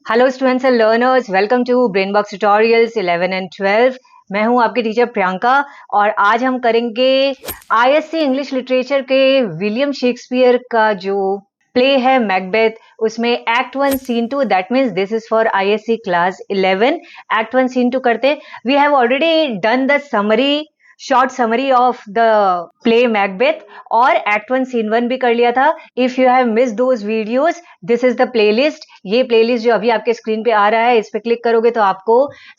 Hello students and learners, welcome to Brain Box Tutorials 11 and 12। मैं हूं आपकी teacher Priyanka और आज हम करेंगे आईएससी इंग्लिश लिटरेचर के विलियम शेक्सपियर का जो प्ले है मैकबेथ, उसमें act 1 scene 2, that means this is for ISC class 11। Act 1 scene 2 करते। We have already done the summary, short summary of the play Macbeth, और एक्ट 1 सीन 1 भी कर लिया था। If you have miss those videos, this is the playlist. ये playlist जो अभी आपके स्क्रीन पे आ रहा है, इस पे क्लिक करोगे तो आपको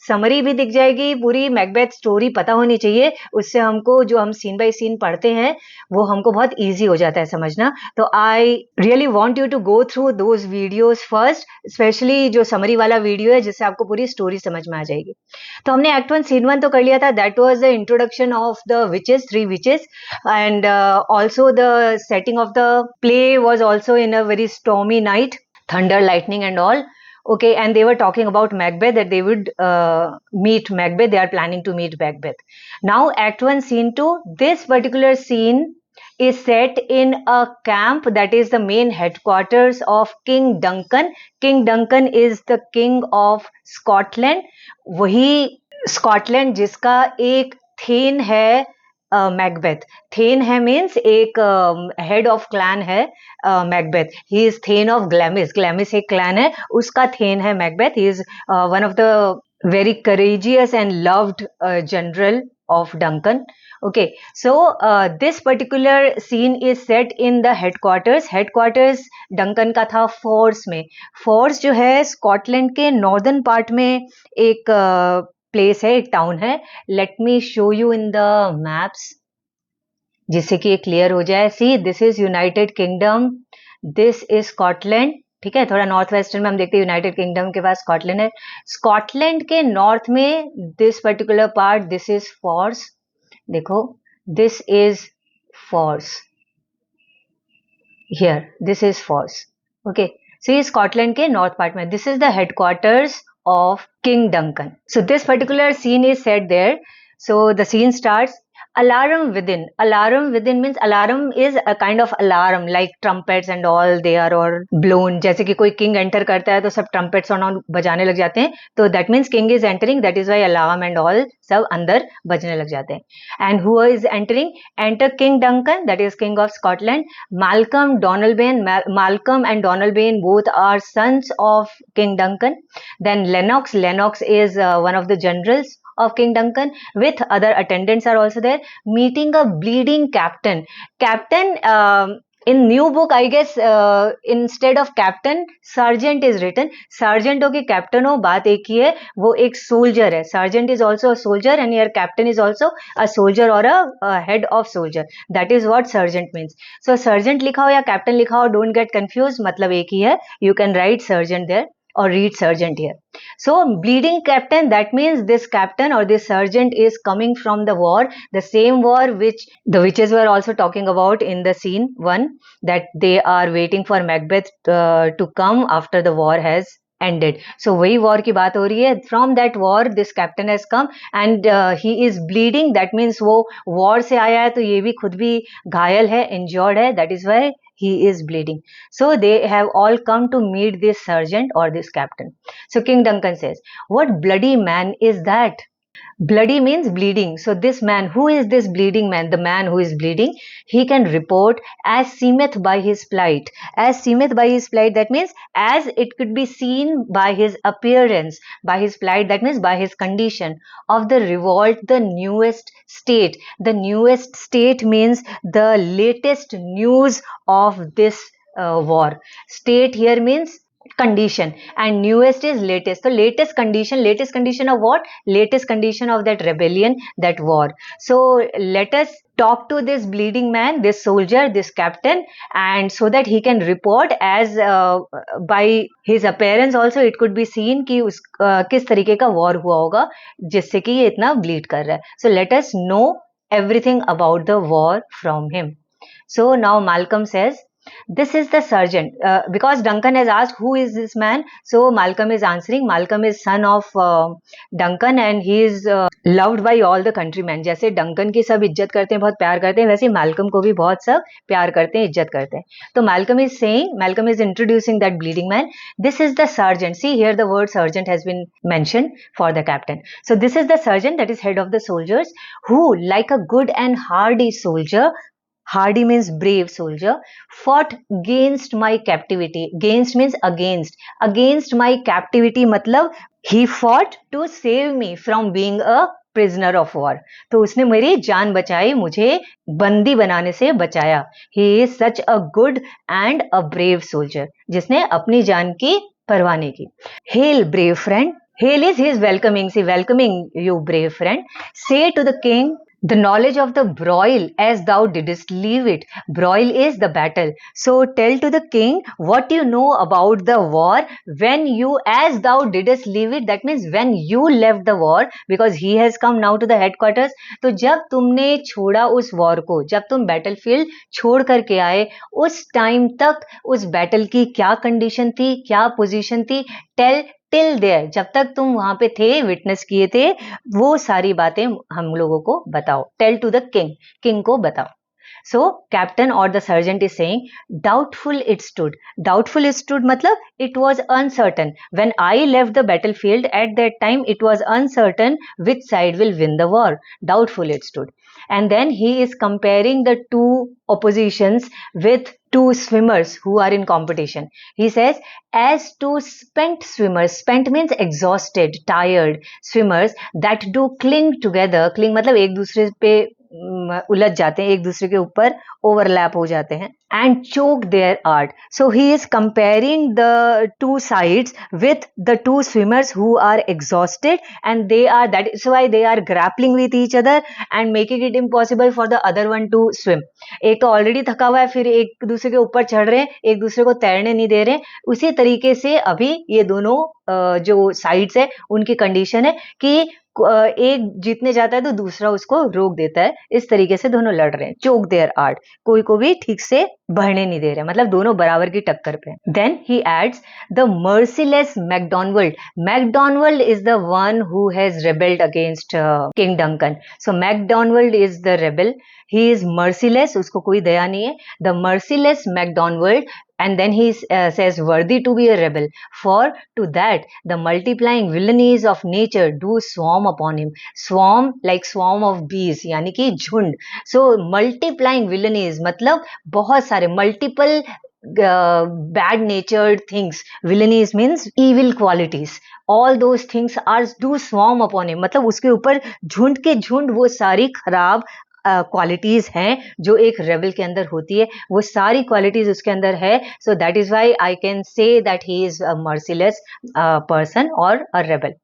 समरी भी दिख जाएगी, पूरी मैकबेथ स्टोरी पता होनी चाहिए। उससे हमको जो हम सीन बाय सीन पढ़ते हैं वो हमको बहुत ईजी हो जाता है समझना। तो I really want you to go through those videos first, specially जो समरी वाला वीडियो है जिससे आपको पूरी स्टोरी समझ में आ जाएगी। तो हमने एक्ट 1 सीन 1 तो कर लिया था, that was the introduction of the witches, 3 witches, and also the setting of the play was also in a very stormy night, thunder, lightning and all. Okay, and they were talking about Macbeth, that they would meet Macbeth. They are planning to meet Macbeth. Now act 1 scene 2, this particular scene is set in a camp that is the main headquarters of King Duncan. King Duncan is the king of Scotland. वही Scotland जिसका एक thane है Macbeth. Thane है means एक head of clan है Macbeth. He is thane of Glamis. Glamis एक clan है, उसका थेन है Macbeth. He is one of the very courageous and loved general of Duncan. Okay, so this particular scene is set in the headquarters. Headquarters Duncan का था force में। Force जो है Scotland के नॉर्दर्न पार्ट में एक place है, एक टाउन है। Let me show you in the maps जिससे कि ये क्लियर हो जाए। See, this is United Kingdom, this is Scotland. ठीक है, थोड़ा नॉर्थ वेस्टर्न में हम देखते हैं यूनाइटेड किंगडम के पास स्कॉटलैंड है। स्कॉटलैंड के नॉर्थ में this particular part, this is Forres. देखो, this is Forres here, this is Forres. Okay, so ये स्कॉटलैंड के नॉर्थ पार्ट में, this is the headquarters of King Duncan. So this particular scene is set there. So the scene starts. Alarm within. Alarm within means alarm is a kind of alarm like trumpets and all they are all blown. जैसे कि कोई king enter करता है तो सब trumpets और all बजाने लग जाते हैं, तो that means king is entering, that is why alarm and all सब अंदर बजने लग जाते हैं. And who is entering? Enter King Duncan, that is king of Scotland. Malcolm, Donalbain. Malcolm and Donalbain both are sons of King Duncan. Then Lennox. Lennox is one of the generals of King Duncan, with other attendants are also there, meeting a bleeding captain. Captain, in new book I guess instead of captain sergeant is written. Sergeant हो कि captain हो, बात एक ही है, वो एक soldier है। Sergeant is also a soldier and here captain is also a soldier or a head of soldier. That is what sergeant means. So sergeant लिखा हो या captain लिखा हो, don't get confused, मतलब एक ही है। You can write sergeant there or read sergeant here. So bleeding captain, that means this captain or this sergeant is coming from the war, the same war which the witches were also talking about in the scene 1, that they are waiting for Macbeth to come after the war has ended. So वही war की बात हो रही है। From that war this captain has come and he is bleeding, that means वो war से आया है तो ये भी खुद भी घायल है, injured है, that is why he is bleeding. So they have all come to meet this sergeant or this captain. So King Duncan says, what bloody man is that? Bloody means bleeding. So this man, who is this bleeding man? The man who is bleeding, he can report as seemeth by his plight. As seemeth by his plight, that means as it could be seen by his appearance. By his plight, that means by his condition of the revolt, the newest state. The newest state means the latest news of this war. State here means condition and newest is latest. So latest condition of what? Latest condition of that rebellion, that war. So let us talk to this bleeding man, this soldier, this captain, and so that he can report as by his appearance also it could be seen कि उस किस तरीके का war हुआ होगा जिससे कि ये इतना bleed कर रहा है. So let us know everything about the war from him. So now Malcolm says, this is the sergeant, because Duncan has asked who is this man, so Malcolm is answering. Malcolm is son of Duncan and he is loved by all the countrymen. जैसे Duncan की सब इज्जत करते हैं, बहुत प्यार करते हैं, वैसे मैल्कम को भी बहुत सब प्यार करते हैं, इज्जत करते हैं. तो Malcolm is introducing that bleeding man. This is the sergeant. See here the word sergeant has been mentioned for the captain. So this is the sergeant, that is head of the soldiers, who like a good and hardy soldier, hardy means brave soldier, fought against my captivity. Against means against my captivity मतलब he fought to save me from being a prisoner of war. तो उसने मेरी जान बचाई, मुझे बंदी बनाने से बचाया. He is such a good and a brave soldier, जिसने अपनी जान की परवाह नहीं की. Hail brave friend. Hail is his welcoming. See, welcoming you brave friend. Say to the king, the knowledge of the broil as thou didst leave it. Broil is the battle. So tell to the king what you know about the war when you, as thou didst leave it. That means when you left the war, because he has come now to the headquarters. तो जब तुमने छोड़ा उस war को, जब तुम battlefield छोड़ करके आए, उस टाइम तक उस बैटल की क्या कंडीशन थी, क्या पोजीशन थी, टेल टिल देयर, जब तक तुम वहां पे थे, विटनेस किए थे, वो सारी बातें हम लोगों को बताओ. Tell to the king, king को बताओ. So captain or the sergeant is saying, doubtful it stood. Doubtful it stood matlab it was uncertain. When I left the battlefield at that time, it was uncertain which side will win the war. Doubtful it stood. And then he is comparing the two oppositions with two swimmers who are in competition. He says, as two spent swimmers, spent means exhausted, tired swimmers that do cling together. Cling matlab एक दूसरे पे उलझ जाते हैं, एक दूसरे के ऊपर ओवरलैप हो जाते हैं. And choke their art. So he is comparing the two sides with the two swimmers who are exhausted and they are, that is why they are grappling with each other and making it impossible for the other one to swim. एक तो already थका हुआ है, फिर एक दूसरे के ऊपर चढ़ रहे हैं, एक दूसरे को तैरने नहीं दे रहे. उसी तरीके से अभी ये दोनों जो साइड्स है उनकी कंडीशन है कि एक जीतने जाता है तो दूसरा उसको रोक देता है. इस तरीके से दोनों लड़ रहे हैं. चोक देयर आर्ट, कोई को भी ठीक से बढ़ने नहीं दे रहे, मतलब दोनों बराबर की टक्कर पे. Then he adds the merciless Macdonald. Macdonald is the one who has rebelled against King Duncan. So Macdonald is the rebel. He is merciless, उसको कोई दया नहीं है. The merciless MacDonald, and then he says worthy to be a rebel, for to that the multiplying villainies of nature do swarm upon him. Swarm like swarm of bees, यानी कि झुंड. So multiplying villainies मतलब बहुत सारे, multiple bad natured things. Villainies means evil qualities. All those things are do swarm upon him, मतलब उसके ऊपर झुंड के झुंड वो सारी खराब क्वालिटीज हैं जो एक रेबल के अंदर होती है, वो सारी क्वालिटीज उसके अंदर है. So that is why I can say that he is a merciless person और a rebel.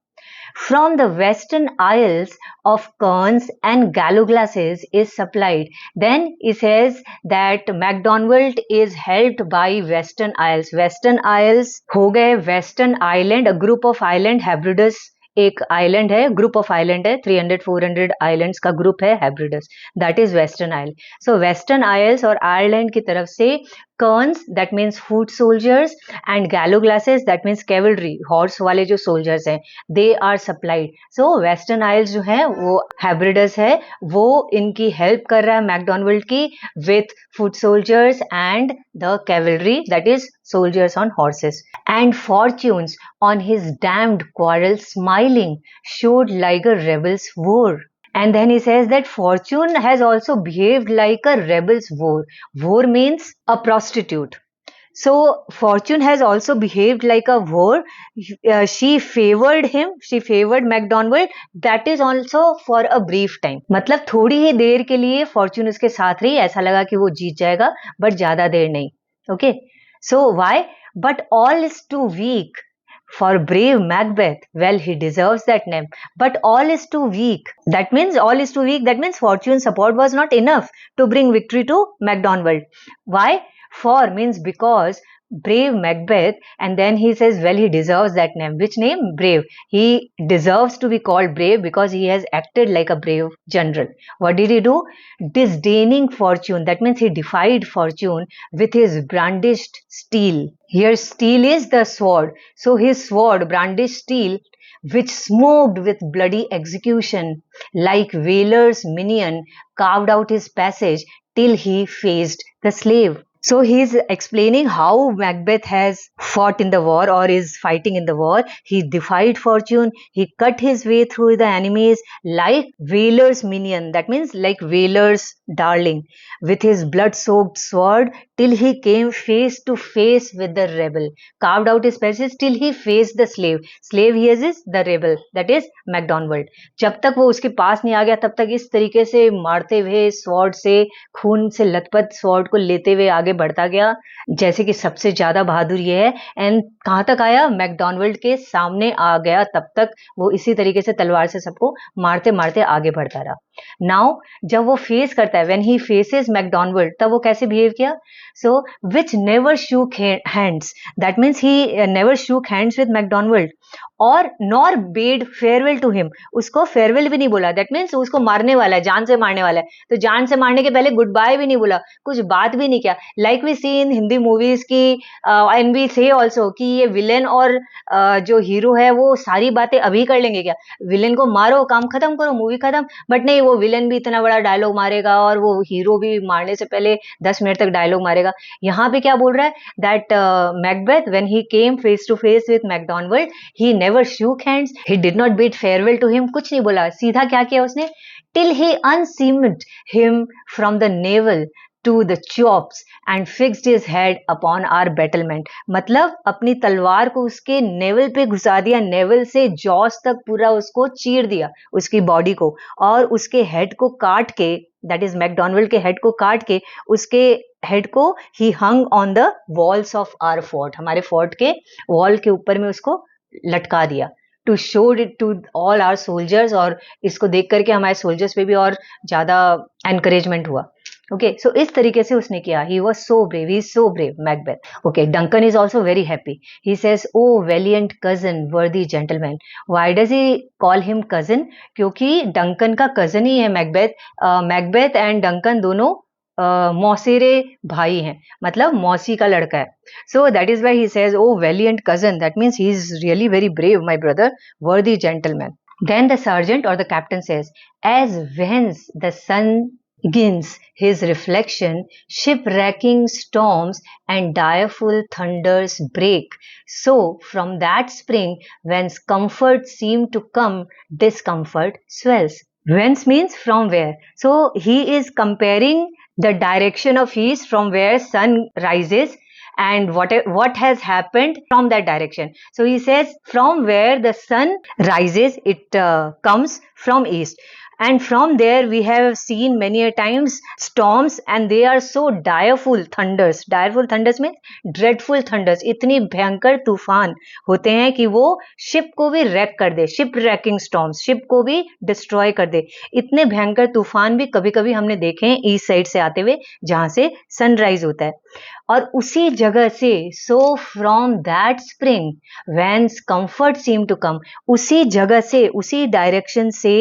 From the western isles of Cairns and Galloglasses is supplied. Then he says that MacDonald is helped by Western Isles. Western Isles हो गए Western Island, a group of island, Hebrides एक island है, group of island है, 300-400 islands का ग्रुप है Hebrides, that is western isle. So western isles और Ireland की तरफ से kerns, that means foot soldiers, and gallowglasses, that means cavalry, horse वाले जो सोल्जर्स हैं, they are supplied. So western isles जो है वो हेब्रिडस है, वो इनकी हेल्प कर रहा है मैकडॉनल्ड की with foot soldiers and the cavalry, that is soldiers on horses. And fortunes on his damned quarrel smiling showed like a rebel's war. And then he says that fortune has also behaved like a rebel's war. War means a prostitute. So fortune has also behaved like a war. She favored him, she favored MacDonald. That is also for a brief time. मतलब थोड़ी ही देर के लिए fortune उसके साथ रही, ऐसा लगा कि वो जीत जाएगा, but ज्यादा देर नहीं. Okay. So why? But all is too weak for brave Macbeth. Well, he deserves that name. But all is too weak. That means all is too weak. That means fortune's support was not enough to bring victory to MacDonald. Why? For means because brave Macbeth, and then he says, well, he deserves that name. Which name? Brave. He deserves to be called brave because he has acted like a brave general. What did he do? Disdaining fortune. That means he defied fortune with his brandished steel. Here, steel is the sword. So his sword, brandished steel, which smoked with bloody execution, like Wheeler's minion, carved out his passage till he faced the slave. So he's explaining how Macbeth has fought in the war or is fighting in the war. He defied fortune. He cut his way through the enemies like Wheeler's minion. That means like Wheeler's darling, with his blood-soaked sword till he came face to face with the rebel. Carved out his passage till he faced the slave. Slave he is the rebel. That is MacDonald. जब तक वो उसके पास नहीं आ गया तब तक इस तरीके से मारते हुए स्वॉर्ड से, खून से लथपथ स्वॉर्ड को लेते हुए आगे बढ़ता गया जैसे कि सबसे ज्यादा बहादुर ये है. एंड कहां तक आया? मैकडॉनल्ड के सामने आ गया. तब तक वो इसी तरीके से तलवार से सबको मारते मारते आगे बढ़ता रहा. नाउ जब वो फेस करता है, व्हेन ही फेसेस मैकडॉनल्ड, तब वो कैसे बिहेव किया? So which never shook hands. That means he never shook hands with Macdonald और nor bade farewell to him. उसको फेयरवेल भी नहीं बोला. दैट मीन्स उसको मारने वाला है, जान से मारने वाला है, तो जान से मारने के पहले गुड बाय भी नहीं बोला, कुछ बात भी नहीं किया. Like we see in Hindi movies की एंड वी से ऑल्सो कि ये विलेन और जो हीरो है वो सारी बातें अभी कर लेंगे क्या? विलेन को मारो, काम खत्म करो, मूवी खत्म. बट नहीं, वो विलेन भी इतना बड़ा डायलॉग मारेगा और वो हीरो भी मारने से पहले 10 मिनट तक डायलॉग मारेगा. यहाँ पे क्या बोल रहा है? That Macbeth when he came face to face with Macdonald, he never shook hands, he did not bid farewell to him. कुछ नहीं बोला, सीधा क्या किया उसने? Till he unseamed him from the navel to the chops and fixed his head upon our battlement. मतलब अपनी तलवार को उसके नेवल पे घुसा दिया, नेवल से जॉस तक पूरा उसको चीर दिया, उसकी बॉडी को, और उसके हेड को काट के, दैट इज मैकडॉनल्ड के हेड को काट के, उसके हेड को ही hung on the walls of our fort, हमारे फोर्ट के वॉल के ऊपर में उसको लटका दिया. To show it to all our soldiers, और इसको देख करके हमारे सोल्जर्स पे भी और ज्यादा एनकरेजमेंट हुआ. ओके, सो इस तरीके से उसने किया. He was so brave, he is so brave, Macbeth. Okay, Duncan is also very happy. He says, O valiant cousin, worthy gentleman. Why does he call him cousin? क्योंकि डंकन का cousin ही है Macbeth. Macbeth and Duncan दोनों मौसेरे भाई हैं, मतलब मौसी का लड़का है. So that is why he says, O valiant cousin, that means he is really very brave, my brother, worthy gentleman. Then the sergeant or the captain says, as whence the sun begins his reflection, shipwrecking storms and direful thunders break. So from that spring, whence comfort seemed to come, discomfort swells. Whence means from where. So he is comparing the direction of east from where sun rises and what has happened from that direction. So he says, from where the sun rises, it comes from east. And from there we have seen many a times storms, and they are so direful thunders. Direful thunders means dreadful thunders. इतनी भयंकर तूफान होते हैं कि वो ship को भी rack कर दे. शिप रैकिंग स्टॉर्म्स, शिप को भी डिस्ट्रॉय कर दे. इतने भयंकर तूफान भी कभी कभी हमने देखे हैं ईस्ट साइड से आते हुए, जहां से सनराइज होता है. और उसी जगह से, so from that spring whence comfort seem to come, उसी जगह से, उसी डायरेक्शन से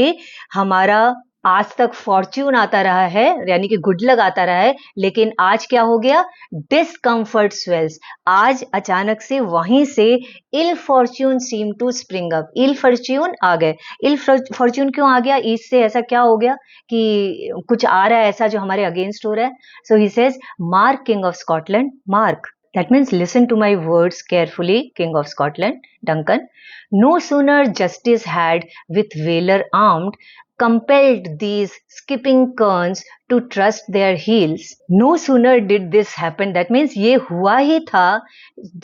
हमारा आज तक फॉर्च्यून आता रहा है, यानी कि गुड लक आता रहा है. लेकिन आज क्या हो गया? Discomfort swells. आज अचानक से वहीं से ill fortune seem to spring up. Ill fortune आ गए. इल फॉर्च्यून क्यों आ गया? ईस्ट से ऐसा क्या हो गया कि कुछ आ रहा है ऐसा जो हमारे अगेंस्ट हो रहा है. So he says, mark King of Scotland, mark. That means listen to my words carefully, King of Scotland, Duncan. No sooner justice had, with valor armed, compelled these skipping kerns to trust their heels. No sooner did this happen. That means ये हुआ ही था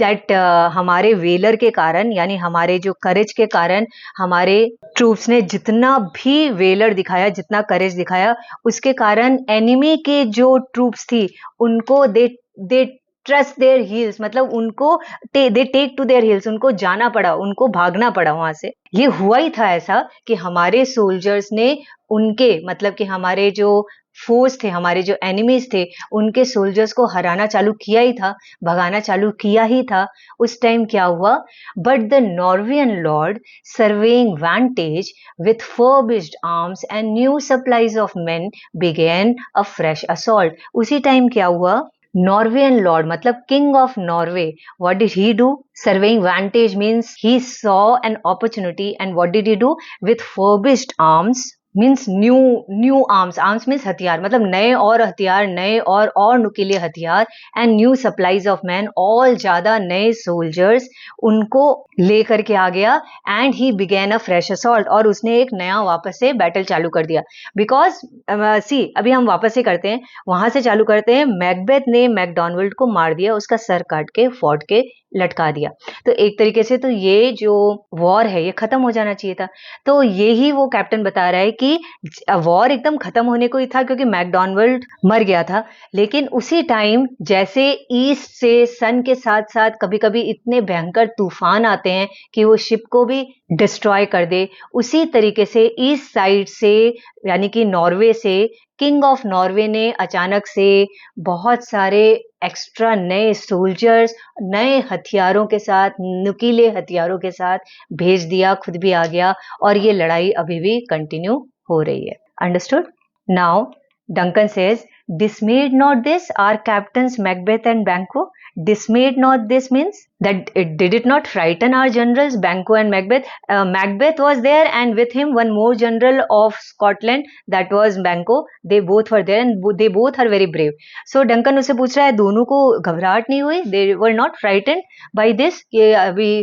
that हमारे velar के कारण, यानी हमारे जो करेज के कारण, हमारे ट्रूप्स ने जितना भी वेलर दिखाया, जितना करेज दिखाया, उसके कारण एनिमी के जो ट्रूप्स थी उनको दे ट्रस्ट देयर हील्स, मतलब उनको they take to their heels, उनको जाना पड़ा, उनको भागना पड़ा वहां से। ये हुआ ही था ऐसा कि हमारे सोल्जर्स ने उनके, मतलब कि हमारे जो फोर्स थे, हमारे जो एनिमीज थे, उनके सोल्जर्स को हराना चालू किया ही था, भगाना चालू किया ही था। उस टाइम क्या हुआ, but the Norweyan lord, surveying vantage with furbished arms and new supplies of men, began a fresh assault. उसी टाइम क्या हुआ, नॉर्वेयन लॉर्ड मतलब king of Norway, what did he do? Surveying vantage means he saw an opportunity, and what did he do? With furbished arms means new arms means हथियार, मतलब नए और हथियार, नए और नुकीले हथियार, and new supplies of man, all ज्यादा नए सोल्जर्स, उनको लेकर के आ गया। And he begin a fresh assault, और उसने एक नया वापस से बैटल चालू कर दिया। बिकॉज सी अभी हम वापस से करते हैं, वहां से चालू करते हैं। मैकबेथ ने मैकडॉनल्ड को मार दिया, उसका सर काट के फोर्ट के लटका दिया। तो एक तरीके से तो ये जो वॉर है ये खत्म हो जाना चाहिए था। तो यही वो कैप्टन बता रहा है कि वॉर एकदम खत्म होने को ही था क्योंकि मैकडॉनल्ड मर गया था, लेकिन उसी टाइम जैसे ईस्ट से सन के साथ साथ कभी कभी इतने भयंकर तूफान आते हैं कि वो शिप को भी डिस्ट्रॉय कर दे, उसी तरीके से ईस्ट साइड से यानी कि नॉर्वे से किंग ऑफ नॉर्वे ने अचानक से बहुत सारे एक्स्ट्रा नए सोल्जर्स, नए हथियारों के साथ, नुकीले हथियारों के साथ भेज दिया, खुद भी आ गया, और ये लड़ाई अभी भी कंटिन्यू हो रही है। Understood? Now Duncan says, dismayed not this our captains Macbeth and Banquo? Dismayed not this means that did it not frighten our generals Banquo and Macbeth? Macbeth was there, and with him one more general of Scotland, that was Banquo. They both were there and they both are very brave. So Duncan उससे पूछ रहा है दोनों को घबराहट नहीं हुई? They were not frightened by this कि अभी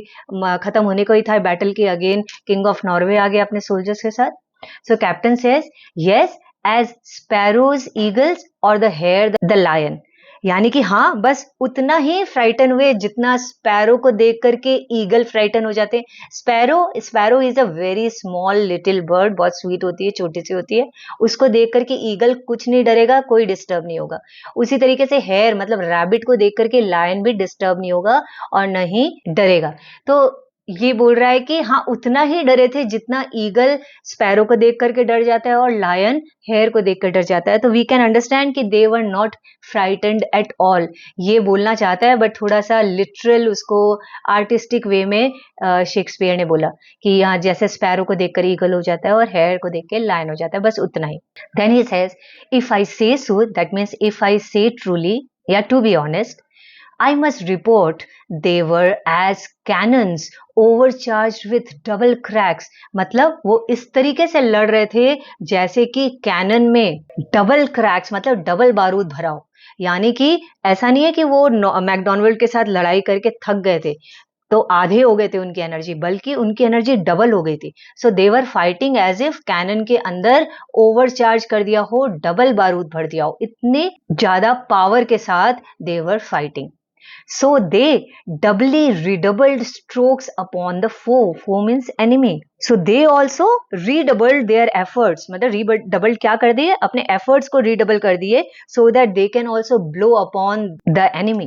खत्म होने को ही था बैटल के, अगेन किंग ऑफ नॉर्वे आ गया अपने सोल्जर्स के साथ। So captain says, yes, as sparrows eagles or the hare the lion, यानी कि हाँ बस उतना ही फ्राइटन हुए जितना स्पैरो को देख करके ईगल फ्राइटन हो जाते हैं। Sparrow is a very small little bird, बहुत स्वीट होती है, छोटी सी होती है, उसको देख करके ईगल कुछ नहीं डरेगा, कोई डिस्टर्ब नहीं होगा। उसी तरीके से हेयर मतलब रैबिट को देख करके लायन भी डिस्टर्ब नहीं होगा और न ही डरेगा। तो ये बोल रहा है कि हाँ उतना ही डरे थे जितना ईगल स्पैरो को देख करके डर जाता है और लायन हेयर को देख कर डर जाता है। तो वी कैन अंडरस्टैंड कि they were not frightened at all, ये बोलना चाहता है, बट थोड़ा सा लिटरल उसको आर्टिस्टिक वे में शेक्सपियर ने बोला कि यहाँ जैसे स्पैरो को देखकर ईगल हो जाता है और हेयर को देख के लायन हो जाता है, बस उतना ही। Then he says, if I say sooth, that means if I say truly या to be honest, I must report they were as cannons overcharged with double cracks. मतलब वो इस तरीके से लड़ रहे थे जैसे कि कैनन में डबल क्रैक्स मतलब डबल बारूद भरा हो। यानी कि ऐसा नहीं है कि वो मैकडॉनल्ड के साथ लड़ाई करके थक गए थे तो आधे हो गए थे उनकी एनर्जी, बल्कि उनकी एनर्जी डबल हो गई थी। So they were fighting as if cannon के अंदर ओवरचार्ज कर दिया हो, डबल बारूद भर दिया हो, इतने ज्यादा पावर के साथ they were fighting. So they doubly redoubled strokes upon the foe. Foe means enemy. So they also redoubled their efforts. मतलब redoubled क्या कर दिए? अपने efforts को redouble कर दिए so that they can also blow upon the enemy.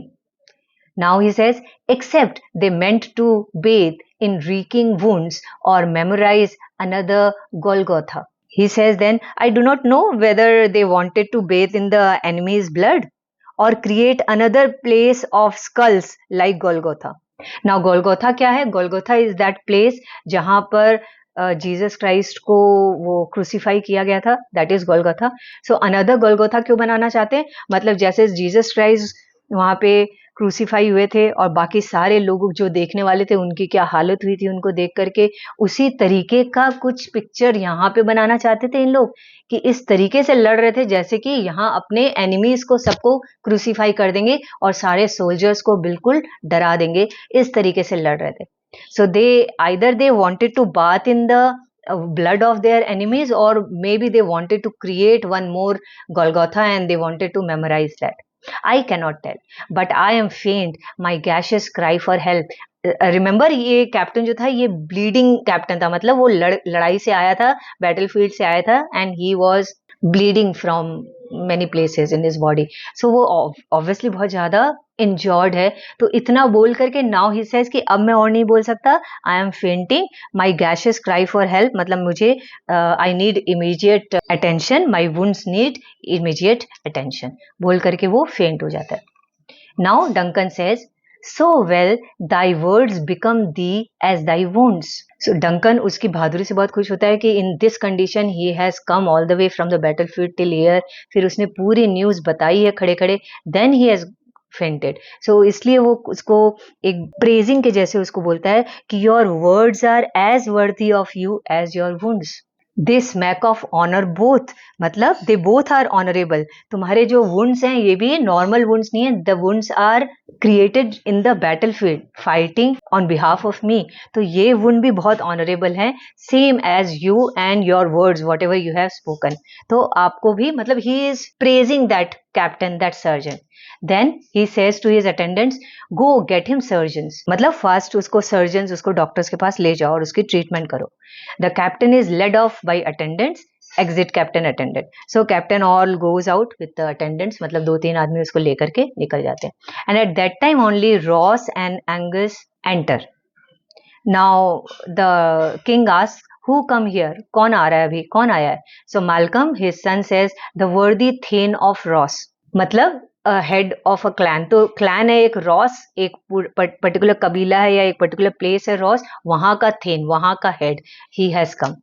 Now he says, except they meant to bathe in reeking wounds or memorize another Golgotha. He says then, I do not know whether they wanted to bathe in the enemy's blood or create another place of skulls like Golgotha. Now Golgotha क्या है? Golgotha is that place जहां पर Jesus Christ को वो crucify किया गया था, that is Golgotha. So another Golgotha क्यों बनाना चाहते हैं? मतलब जैसे जीसस क्राइस्ट वहां पे क्रूसीफाई हुए थे और बाकी सारे लोग जो देखने वाले थे उनकी क्या हालत हुई थी उनको देख करके, उसी तरीके का कुछ पिक्चर यहाँ पे बनाना चाहते थे इन लोग कि इस तरीके से लड़ रहे थे जैसे कि यहाँ अपने एनिमीज को सबको क्रूसीफाई कर देंगे और सारे सोल्जर्स को बिल्कुल डरा देंगे, इस तरीके से लड़ रहे थे। So they either they wanted to bathe in the blood of their enemies, or maybe they wanted to create one more Golgotha and they wanted to memorize that. I cannot tell, but I am faint. My gaseous cry for help. Remember ये captain जो था ये bleeding captain था, मतलब वो लड़ाई से आया था, बैटलफील्ड से आया था, and he was bleeding from many places in his body. So वो obviously बहुत ज़्यादा injured है, तो इतना बोल करके now he says कि अब मैं और नहीं बोल सकता, I am fainting, my gaseous cry for help, मतलब मुझे I need immediate attention, my wounds need immediate attention, बोल करके वो faint हो जाता है. Now Duncan says, so well thy words become thee as thy wounds. So Duncan उसकी बहादुरी से बहुत खुश होता है कि in this condition he has come all the way from the battlefield till here. फिर उसने पूरी न्यूज़ बताई है खड़े खड़े, then he has fainted. So इसलिए वो उसको एक praising के जैसे उसको बोलता है कि your words are as worthy of you as your wounds. They smack of honour both, मतलब दे बोथ आर ऑनरेबल. तुम्हारे जो वुंड्स हैं ये भी नॉर्मल वुंड्स नहीं है, the wounds are created in the battlefield fighting on behalf of me. तो ये वुंड भी बहुत ऑनरेबल हैं, same as you and your words whatever you have spoken. तो आपको भी, मतलब he is praising that captain, that surgeon. Then he says to his attendants, go get him surgeons. मतलब फर्स्ट उसको surgeons, उसको doctors के पास ले जाओ और उसकी ट्रीटमेंट करो. The captain is led off by attendants. Exit captain attendant. So captain all goes out with the attendants. मतलब 2-3 आदमी उसको लेकर के निकल जाते हैं. And at that time only Ross and Angus enter. Now the king asks, who come here? कौन आ रहा है अभी? कौन आया है? So Malcolm, his son, says, the worthy Thane of Ross. मतलब हेड ऑफ अ क्लैन. तो क्लैन है एक, रॉस एक पर्टिकुलर कबीला है या एक पर्टिकुलर प्लेस है रॉस, वहां का थेन, वहां का head, he has come.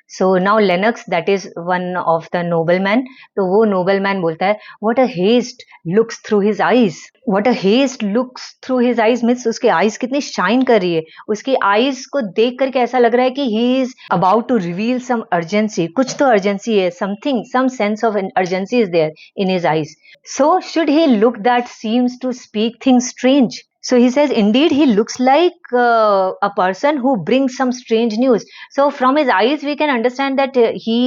So now Lennox, that is one of the noble man. तो वो नोबल मैन बोलता है, what a haste looks through his eyes. What a haste looks through his eyes means उसके eyes कितनी shine कर रही है. उसकी आईज को देख करके ऐसा लग रहा है कि he is about to reveal some urgency. कुछ तो अर्जेंसी है, something, some sense of urgency is there in his eyes. So should he look that seems to speak things strange? So he says, indeed, he looks like a person who brings some strange news. So from his eyes, we can understand that he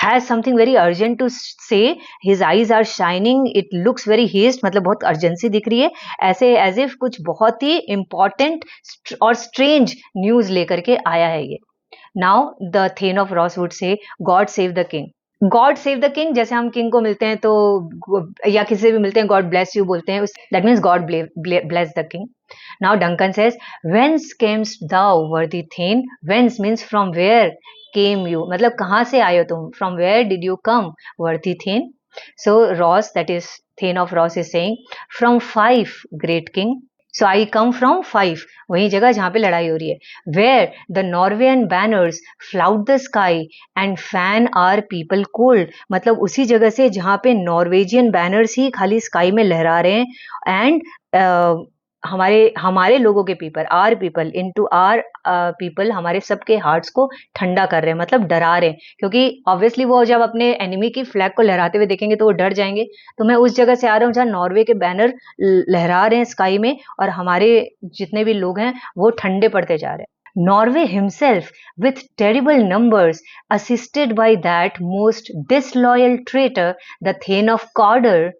has something very urgent to say. His eyes are shining. It looks very haste. मतलब बहुत urgency दिख रही है. ऐसे as if कुछ बहुत ही important और strange news लेकर के आया है ये. Now the Thane of Ross would say, God save the king. God save the king, जैसे हम किंग को मिलते हैं तो या किसी से भी मिलते हैं, गॉड ब्लेस यू बोलते हैं, that means God bless the king. Now Duncan says, whence camest thou worthy thane. Whence means from where came you, मतलब कहाँ से आए हो तुम. From where did you come worthy thane. So Ross, that is thane of Ross, is saying, from 5 great king. So I come from 5, वही जगह जहाँ पे लड़ाई हो रही है. Where the Norwegian banners flout the sky and fan our people cold. मतलब उसी जगह से जहाँ पे नॉर्वेजियन बैनर्स ही खाली स्काई में लहरा रहे हैं, एंड हमारे लोगों के people, our people into our people, हमारे सबके हार्ट्स को ठंडा कर रहे हैं, मतलब डरा रहे हैं. क्योंकि ऑब्वियसली वो जब अपने एनिमी की फ्लैग को लहराते हुए देखेंगे तो वो डर जाएंगे. तो मैं उस जगह से आ रहा हूँ जहाँ नॉर्वे के बैनर लहरा रहे हैं स्काई में, और हमारे जितने भी लोग हैं वो ठंडे पड़ते जा रहे हैं. Norway himself, with terrible numbers, assisted by that most disloyal traitor, the Thane of Cawdor,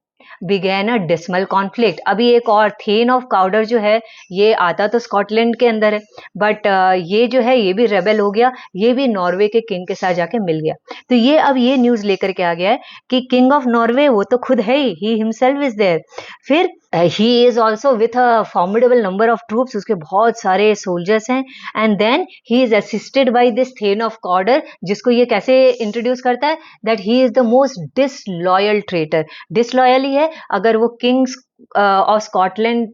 began a dismal conflict. अभी एक और थेन ऑफ काउडर जो है, ये आता तो स्कॉटलैंड के अंदर है, बट ये जो है ये भी रेबेल हो गया, ये भी नॉर्वे के किंग के साथ जाके मिल गया. तो ये अब ये न्यूज लेकर के आ गया है कि किंग ऑफ नॉर्वे वो तो खुद है ही हिमसेल्फ इज देयर. फिर he is also with a formidable number of troops, उसके बहुत सारे सोल्जर्स हैं. And then he is assisted by this thane of Cawdor, जिसको ये कैसे इंट्रोड्यूस करता है, that he is the most disloyal traitor. Disloyal ही है, अगर वो किंग्स ऑफ स्कॉटलैंड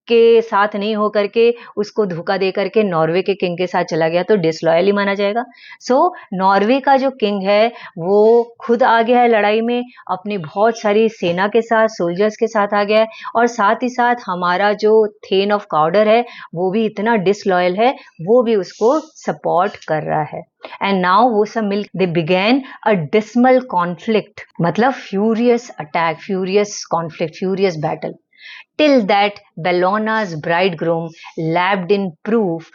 के साथ नहीं हो करके उसको धोखा दे करके नॉर्वे के किंग के साथ चला गया तो डिसलॉयल ही माना जाएगा. सो नॉर्वे का जो किंग है वो खुद आ गया है लड़ाई में, अपनी बहुत सारी सेना के साथ, सोल्जर्स के साथ आ गया है, और साथ ही साथ हमारा जो थेन ऑफ काउडर है वो भी इतना डिसलॉयल है, वो भी उसको सपोर्ट कर रहा है. एंड नाउ वो सब मिल they began a dismal conflict, मतलब furious attack, furious conflict, furious battle. Till that Bellona's bridegroom, lapped in proof,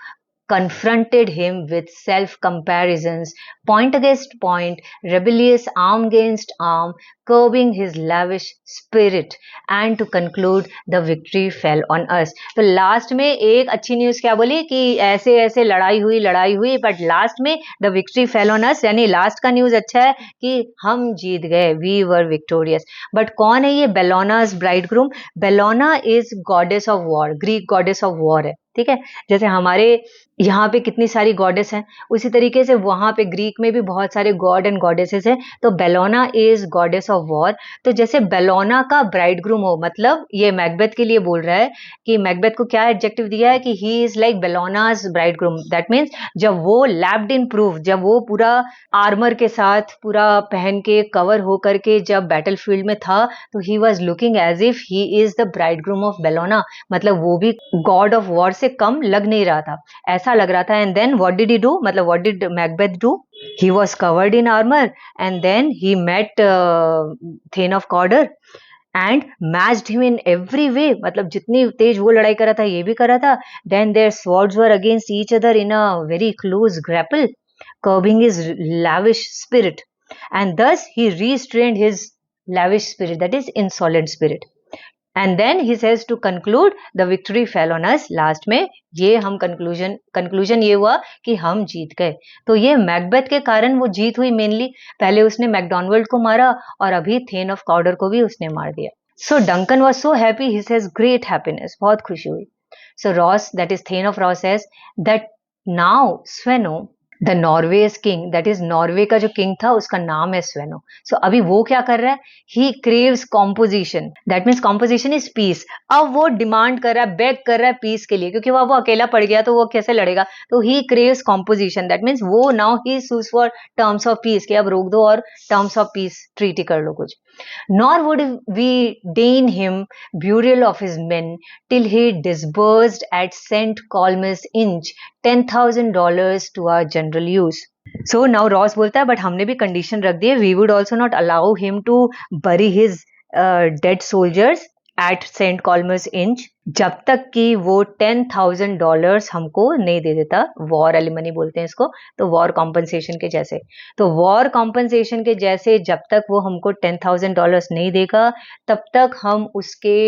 confronted him with self-comparisons, point against point, rebellious arm against arm, curbing his lavish spirit and to conclude the victory fell on us. तो last में एक अच्छी news क्या बोली कि ऐसे ऐसे लड़ाई हुई बट लास्ट में the victory fell on us, यानी लास्ट का न्यूज अच्छा है कि हम जीत गए, वी वर विक्टोरियस. बट कौन है ये Bellona's bridegroom? Bellona is goddess of war, Greek goddess of war है. ठीक है, जैसे हमारे यहाँ पे कितनी सारी गॉडेस हैं, उसी तरीके से वहां पे ग्रीक में भी बहुत सारे गॉड एंड गॉडेसेस हैं. तो Belona is goddess of war. तो जैसे बेलोना का ब्राइडग्रूम हो, मतलब ये मैकबेथ के लिए बोल रहा है कि मैकबेथ को क्या एडजेक्टिव दिया है कि he is like Bellona's bridegroom. That means जब वो लैप्ड इन प्रूफ, जब वो पूरा आर्मर के साथ पूरा पहन के कवर होकर के जब बैटल फील्ड में था, तो he was looking as if he is the bridegroom of Bellona. मतलब वो भी गॉड ऑफ वॉर से कम लग नहीं रहा था, ऐसा लग रहा था. And then what did he do, मतलब what did Macbeth do? He was covered in armour and then he met thane of Cawdor and matched him in every way. मतलब जितनी तेज वो लड़ाई कर रहा था ये भी कर रहा था. Then their swords were against each other in a very close grapple, curbing his lavish spirit, and thus he restrained his lavish spirit, that is insolent spirit. And then he says to conclude the victory fell on us. Last में ये हम conclusion ये हुआ कि हम जीत गए. तो ये मैकबेथ के कारण वो जीत हुई मेनली. पहले उसने मैकडॉनल्ड को मारा और अभी थेन ऑफ कॉर्डर को भी उसने मार दिया. So Duncan was so happy, he says great happiness, बहुत खुशी हुई. So Ross, that is thane of Ross, says that now Sweno the Norway's king, that is Norway का जो किंग था उसका नाम है स्वेनो. सो अभी वो क्या कर रहा है? He craves composition, that means composition is peace. अब वो डिमांड कर रहा है, बेग कर रहा है पीस के लिए, क्योंकि वो अकेला पड़ गया तो वो कैसे लड़ेगा. तो ही क्रेव्स कॉम्पोजिशन, दैट मीन्स वो now he shoes for terms of peace, कि अब रोक दो और टर्म्स ऑफ पीस ट्रीटी कर लो कुछ. Nor would we deign him burial of his men till he disbursed at St. Colum's Inch $10,000 to our general use. So now Ross बोलता है but हमने भी कंडीशन रख दी है, we would also not allow him to bury his dead soldiers at St. Colum's Inch जब तक कि वो $10,000 हमको नहीं दे देता. वॉर एलिमनी बोलते हैं इसको, तो वॉर कॉम्पनसेशन के जैसे. तो वॉर कॉम्पनसेशन के जैसे जब तक वो हमको $10,000 नहीं देगा, तब तक हम उसके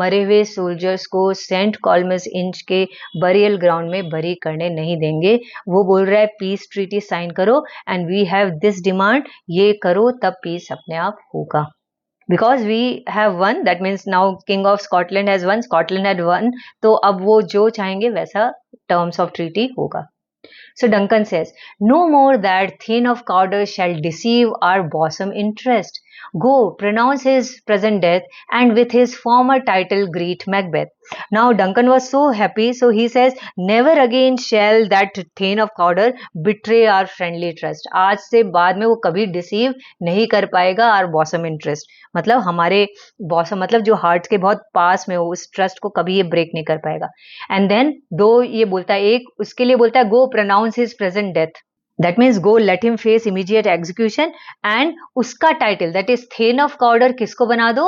मरे हुए सोल्जर्स को सेंट कॉलमस इंच के बरियल ग्राउंड में बरी करने नहीं देंगे. वो बोल रहा है पीस ट्रीटी साइन करो and we have this demand, ये करो तब पीस अपने आप होगा. Because we have won, that means now King of Scotland has won, Scotland had won, तो अब वो जो चाहेंगे वैसा terms of treaty होगा. So Duncan says, no more that Thane of Cawdor shall deceive our bosom interest. Go, pronounce his present death, and with his former title greet Macbeth. Now Duncan was so happy, so he says, never again shall that Thane of Cawdor betray our friendly trust. आज से बाद में वो कभी deceive नहीं कर पाएगा our bosom interest. मतलब हमारे bosom, मतलब जो हार्ट के बहुत पास में हो, उस ट्रस्ट को कभी ये ब्रेक नहीं कर पाएगा. एंड देन दो ये बोलता है, एक उसके लिए बोलता है, गो pronounce his present death. That means go let him face immediate execution, and उसका title that is Thane of Cawdor किसको बना दो?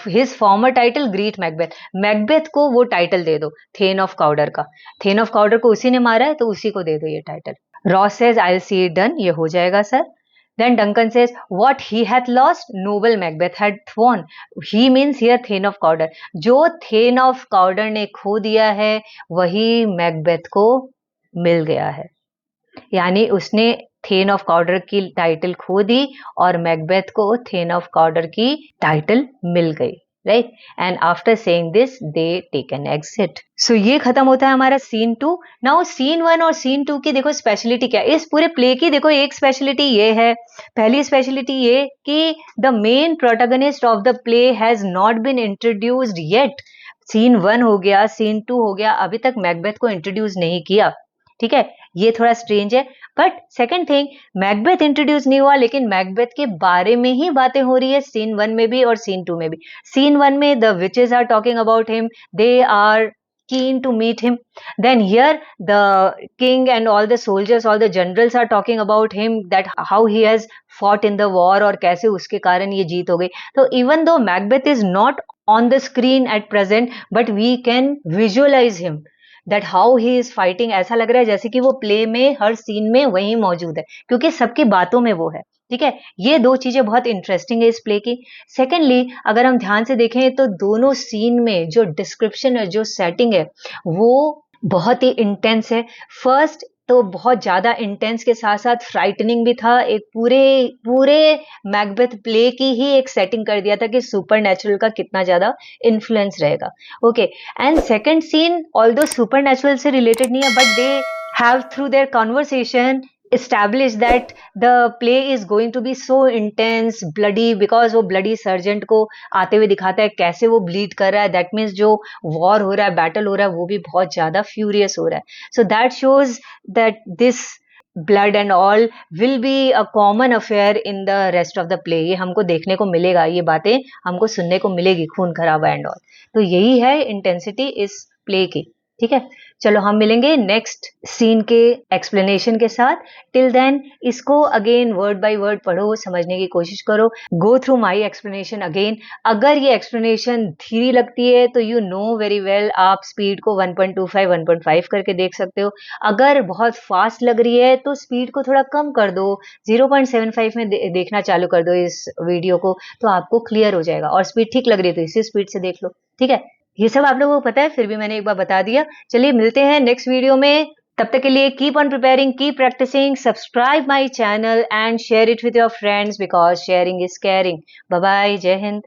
His former title greet Macbeth. Macbeth को वो टाइटल दे दो Thane of Cawdor का. Thane of Cawdor को उसी ने मारा है तो उसी को दे दो ये title. Ross says I'll see it done, ये हो जाएगा sir. Then Duncan says, what he hath lost, noble Macbeth had won. He means here Thane of Cawdor. जो Thane of Cawdor ने खो दिया है वही Macbeth को मिल गया है. यानी उसने थेन ऑफ कॉर्डर की टाइटल खो दी और मैकबेथ को थेन ऑफ कॉर्डर की टाइटल मिल गई, right. And after saying this they take an exit. So ये खत्म होता है हमारा सीन 2. नाउ सीन 1 और सीन 2 की देखो स्पेशलिटी क्या है. इस पूरे प्ले की देखो एक स्पेशलिटी ये है, पहली स्पेशलिटी ये कि the main protagonist of the play has not been introduced yet. Scene 1 हो गया, सीन 2 हो गया, अभी तक मैकबेथ को इंट्रोड्यूस नहीं किया. ठीक है, ये थोड़ा स्ट्रेंज है. But second thing, Macbeth introduce नहीं हुआ लेकिन मैकबेथ के बारे में ही बातें हो रही है सीन 1 में भी और सीन 2 में भी. सीन 1 में the witches are talking about him, they are keen to meet him. Then here the king and all the soldiers, all the generals are talking about him, that how he has fought in the war और कैसे उसके कारण ये जीत हो गई. तो even though Macbeth is not on the screen at present, but we can visualize him that how he is fighting. ऐसा लग रहा है जैसे कि वो प्ले में हर सीन में वही मौजूद है क्योंकि सबकी बातों में वो है. ठीक है, ये दो चीजें बहुत इंटरेस्टिंग है इस प्ले की। सेकेंडली अगर हम ध्यान से देखें तो दोनों सीन में जो डिस्क्रिप्शन है, जो सेटिंग है, वो बहुत ही इंटेंस है। फर्स्ट तो बहुत ज्यादा इंटेंस के साथ साथ फ्राइटनिंग भी था। एक पूरे पूरे मैकबेथ प्ले की ही एक सेटिंग कर दिया था कि सुपर नेचुरल का कितना ज्यादा इन्फ्लुएंस रहेगा। Okay, and second scene although supernatural से रिलेटेड नहीं है, but they have through their conversation established that the play is going to be so intense, bloody, because वो bloody सर्जेंट को आते हुए दिखाता है कैसे वो ब्लीड कर रहा है। दैट मीन्स जो वॉर हो रहा है, बैटल हो रहा है, वो भी बहुत ज्यादा फ्यूरियस हो रहा है। So that shows that this blood and all will be a common affair in the rest of the play. ये हमको देखने को मिलेगा, ये बातें हमको सुनने को मिलेगी, खून खराबा एंड ऑल। तो यही है इंटेंसिटी इस प्ले की। ठीक है, चलो हम मिलेंगे नेक्स्ट सीन के एक्सप्लेनेशन के साथ। टिल देन इसको अगेन वर्ड बाय वर्ड पढ़ो, समझने की कोशिश करो, go through my explanation again. अगर ये एक्सप्लेनेशन धीरी लगती है तो यू नो वेरी वेल, आप स्पीड को 1.25 1.5 करके देख सकते हो। अगर बहुत फास्ट लग रही है तो स्पीड को थोड़ा कम कर दो, 0.75 में देखना चालू कर दो इस वीडियो को, तो आपको क्लियर हो जाएगा। और स्पीड ठीक लग रही है तो इसी स्पीड से देख लो। ठीक है, ये सब आप लोगों को पता है, फिर भी मैंने एक बार बता दिया। चलिए मिलते हैं नेक्स्ट वीडियो में, तब तक के लिए keep on preparing, keep practising, subscribe my channel and share it with your friends because sharing is caring. Bye bye, जय हिंद।